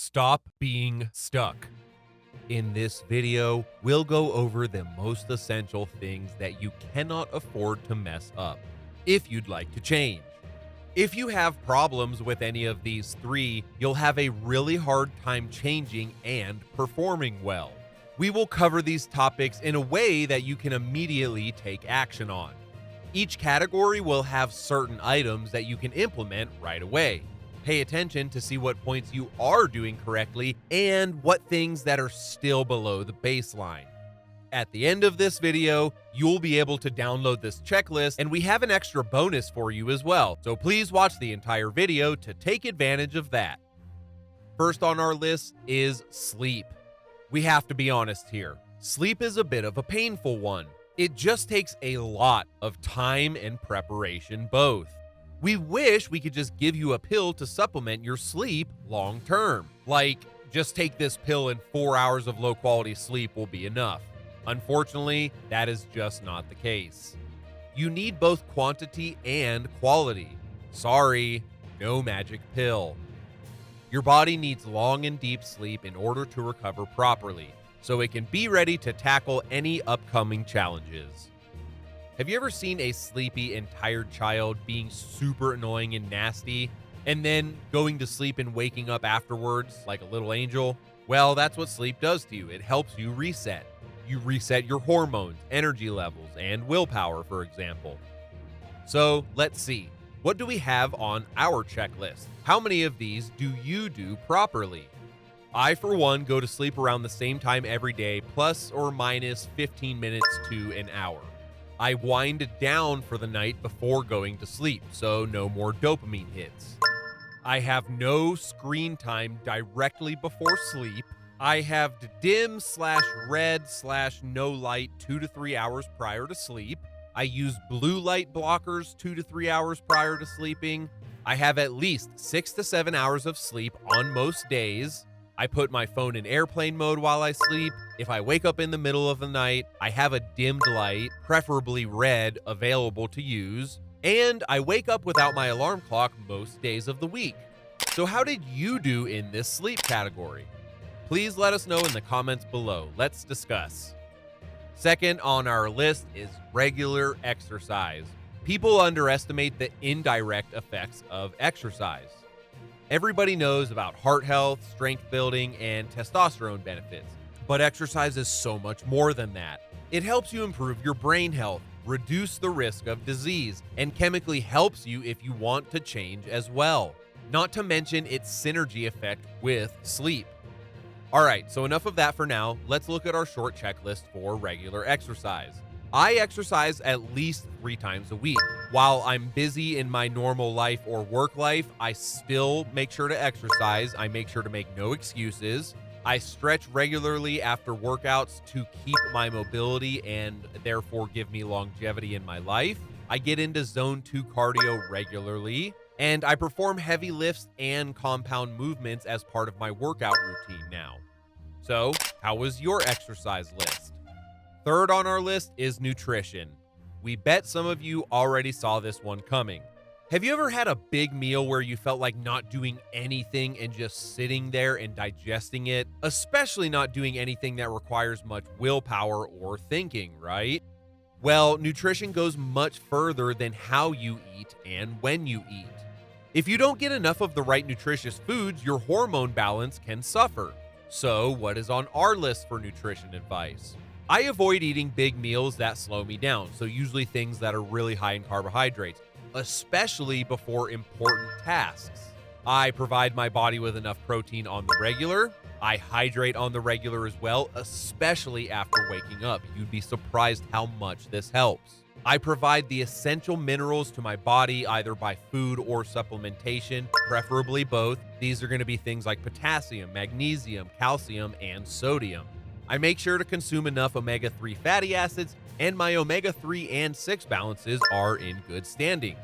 Stop being stuck. In this video, we'll go over the most essential things that you cannot afford to mess up if you'd like to change. If you have problems with any of these three, you'll have a really hard time changing and performing well. We will cover these topics in a way that you can immediately take action on. Each category will have certain items that you can implement right away. Pay attention to see what points you are doing correctly and what things that are still below the baseline. At the end of this video, you'll be able to download this checklist, and we have an extra bonus for you as well, so please watch the entire video to take advantage of that. First on our list is sleep. We have to be honest here. Sleep is a bit of a painful one. It just takes a lot of time and preparation both. We wish we could just give you a pill to supplement your sleep long term. Like, just take this pill and 4 hours of low quality sleep will be enough. Unfortunately, that is just not the case. You need both quantity and quality. Sorry, no magic pill. Your body needs long and deep sleep in order to recover properly, so it can be ready to tackle any upcoming challenges. Have you ever seen a sleepy and tired child being super annoying and nasty, and then going to sleep and waking up afterwards like a little angel? Well, that's what sleep does to you. It helps you reset. You reset your hormones, energy levels, and willpower, for example. So let's see. What do we have on our checklist? How many of these do you do properly? I, for one, go to sleep around the same time every day, plus or minus 15 minutes to an hour. I wind down for the night before going to sleep, so no more dopamine hits. I have no screen time directly before sleep. I have dim/red/no light 2 to 3 hours prior to sleep. I use blue light blockers 2 to 3 hours prior to sleeping. I have at least 6 to 7 hours of sleep on most days. I put my phone in airplane mode while I sleep. If I wake up in the middle of the night, I have a dimmed light, preferably red, available to use. And I wake up without my alarm clock most days of the week. So how did you do in this sleep category? Please let us know in the comments below. Let's discuss. Second on our list is regular exercise. People underestimate the indirect effects of exercise. Everybody knows about heart health, strength building, and testosterone benefits, but exercise is so much more than that. It helps you improve your brain health, reduce the risk of disease, and chemically helps you if you want to change as well. Not to mention its synergy effect with sleep. Alright, so enough of that for now. Let's look at our short checklist for regular exercise. I exercise at least 3 times a week. While I'm busy in my normal life or work life, I still make sure to exercise. I make sure to make no excuses. I stretch regularly after workouts to keep my mobility and therefore give me longevity in my life. I get into zone 2 cardio regularly, and I perform heavy lifts and compound movements as part of my workout routine now. So, how was your exercise list? Third on our list is nutrition. We bet some of you already saw this one coming. Have you ever had a big meal where you felt like not doing anything and just sitting there and digesting it? Especially not doing anything that requires much willpower or thinking, right? Well, nutrition goes much further than how you eat and when you eat. If you don't get enough of the right nutritious foods, your hormone balance can suffer. So, what is on our list for nutrition advice? I avoid eating big meals that slow me down, so usually things that are really high in carbohydrates, especially before important tasks. I provide my body with enough protein on the regular. I hydrate on the regular as well, especially after waking up. You'd be surprised how much this helps. I provide the essential minerals to my body either by food or supplementation, preferably both. These are going to be things like potassium, magnesium, calcium, and sodium. I make sure to consume enough omega-3 fatty acids, and my omega-3 and 6 balances are in good standings.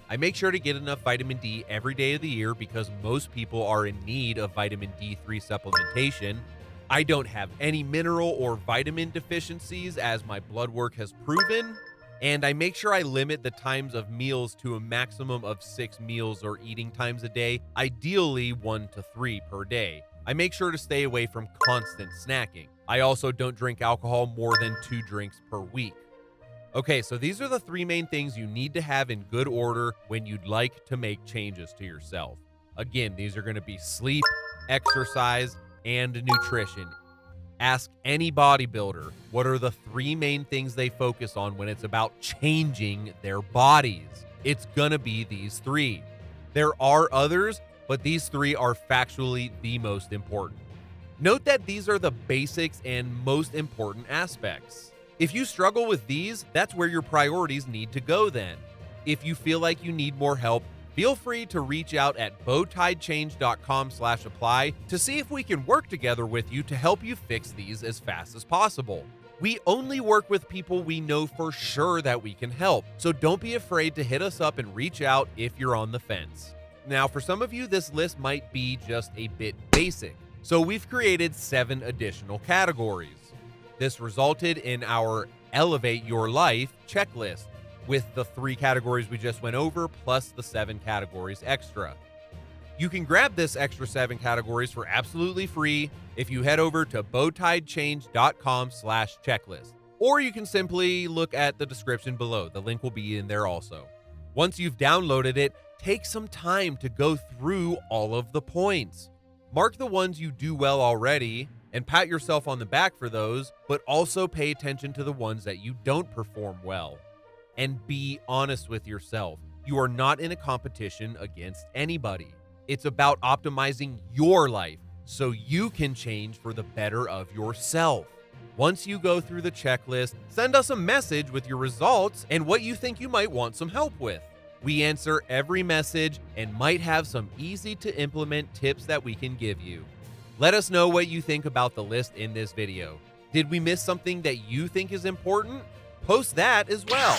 I make sure to get enough vitamin D every day of the year because most people are in need of vitamin D3 supplementation. I don't have any mineral or vitamin deficiencies as my blood work has proven. And I make sure I limit the times of meals to a maximum of 6 meals or eating times a day, ideally 1 to 3 per day. I make sure to stay away from constant snacking. I also don't drink alcohol more than 2 drinks per week. Okay, so these are the 3 main things you need to have in good order when you'd like to make changes to yourself. Again, these are going to be sleep, exercise, and nutrition. Ask any bodybuilder what are the 3 main things they focus on when it's about changing their bodies. It's gonna be these 3. There are others, but these 3 are factually the most important. Note that these are the basics and most important aspects. If you struggle with these, that's where your priorities need to go then. If you feel like you need more help, feel free to reach out at BowTiedChange.com/apply to see if we can work together with you to help you fix these as fast as possible. We only work with people we know for sure that we can help, so don't be afraid to hit us up and reach out if you're on the fence. Now, for some of you, this list might be just a bit basic, so we've created 7 additional categories. This resulted in our Elevate Your Life checklist, with the 3 categories we just went over, plus the 7 categories extra. You can grab this extra 7 categories for absolutely free if you head over to BowTiedChange.com/checklist, or you can simply look at the description below. The link will be in there also. Once you've downloaded it, take some time to go through all of the points. Mark the ones you do well already and pat yourself on the back for those, but also pay attention to the ones that you don't perform well. And be honest with yourself. You are not in a competition against anybody. It's about optimizing your life so you can change for the better of yourself. Once you go through the checklist, send us a message with your results and what you think you might want some help with. We answer every message and might have some easy to implement tips that we can give you. Let us know what you think about the list in this video. Did we miss something that you think is important? Post that as well.